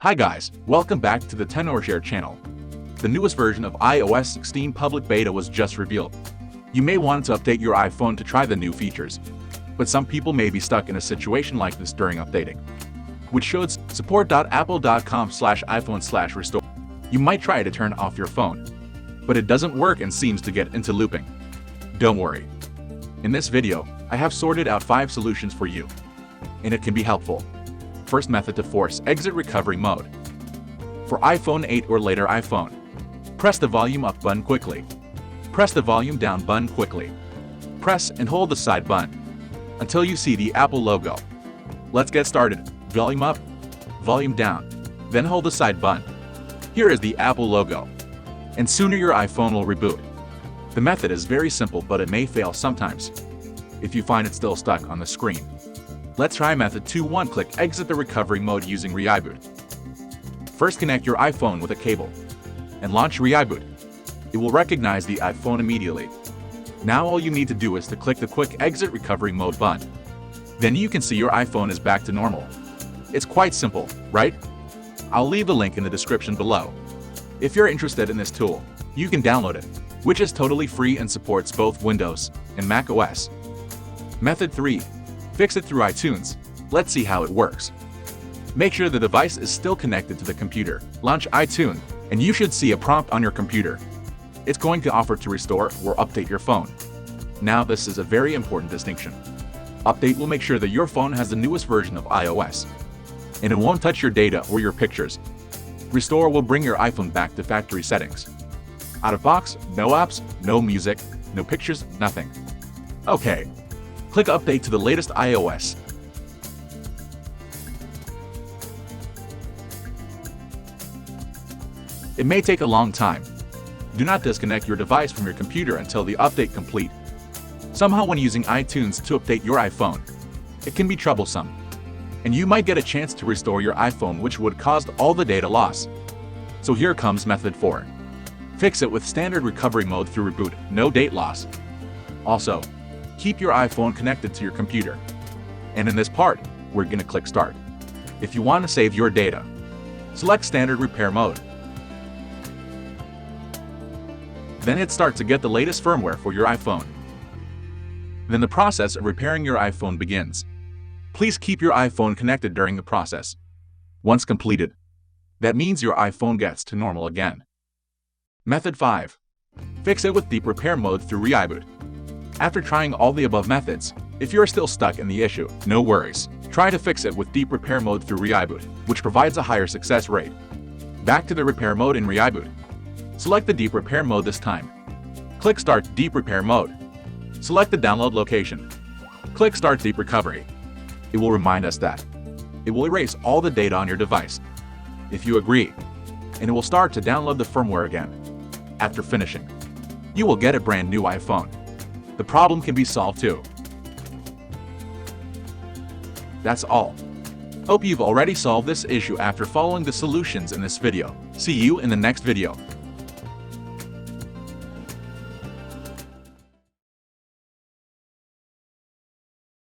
Hi guys, welcome back to the TenorShare channel. The newest version of iOS 16 public beta was just revealed. You may want to update your iPhone to try the new features, but some people may be stuck in a situation like this during updating, which shows support.apple.com/iPhone/restore. You might try to turn off your phone, but it doesn't work and seems to get into looping. Don't worry. In this video, I have sorted out 5 solutions for you, and it can be helpful. First method to force exit recovery mode. For iPhone 8 or later iPhone, press the volume up button quickly. Press the volume down button quickly. Press and hold the side button until you see the Apple logo. Let's get started. Volume up, volume down, then hold the side button. Here is the Apple logo, and sooner your iPhone will reboot. The method is very simple, but it may fail sometimes if you find it still stuck on the screen. Let's try method 2. 1. Click exit the recovery mode using ReiBoot. First, connect your iPhone with a cable and launch ReiBoot. It will recognize the iPhone immediately. Now all you need to do is to click the quick exit recovery mode button. Then you can see your iPhone is back to normal. It's quite simple, right? I'll leave the link in the description below. If you're interested in this tool, you can download it, which is totally free and supports both Windows and Mac OS. Method 3. Fix it through iTunes. Let's see how it works. Make sure the device is still connected to the computer. Launch iTunes, and you should see a prompt on your computer. It's going to offer to restore or update your phone. Now this is a very important distinction. Update will make sure that your phone has the newest version of iOS, and it won't touch your data or your pictures. Restore will bring your iPhone back to factory settings. Out of box, no apps, no music, no pictures, nothing. Okay. Click Update to the latest iOS. It may take a long time. Do not disconnect your device from your computer until the update complete. Somehow when using iTunes to update your iPhone, it can be troublesome, and you might get a chance to restore your iPhone, which would cause all the data loss. So here comes method 4. Fix it with standard recovery mode through ReiBoot, no data loss. Also, keep your iPhone connected to your computer. And in this part, we're going to click Start. If you want to save your data, select Standard Repair Mode. Then hit Start to get the latest firmware for your iPhone. Then the process of repairing your iPhone begins. Please keep your iPhone connected during the process. Once completed, that means your iPhone gets to normal again. Method 5. Fix it with Deep Repair Mode through ReiBoot. After trying all the above methods, if you're still stuck in the issue, no worries. Try to fix it with Deep Repair Mode through ReiBoot, which provides a higher success rate. Back to the repair mode in ReiBoot. Select the Deep Repair Mode this time. Click Start Deep Repair Mode. Select the download location. Click Start Deep Recovery. It will remind us that it will erase all the data on your device. If you agree, and it will start to download the firmware again. After finishing, you will get a brand new iPhone. The problem can be solved too. That's all. Hope you've already solved this issue after following the solutions in this video. See you in the next video.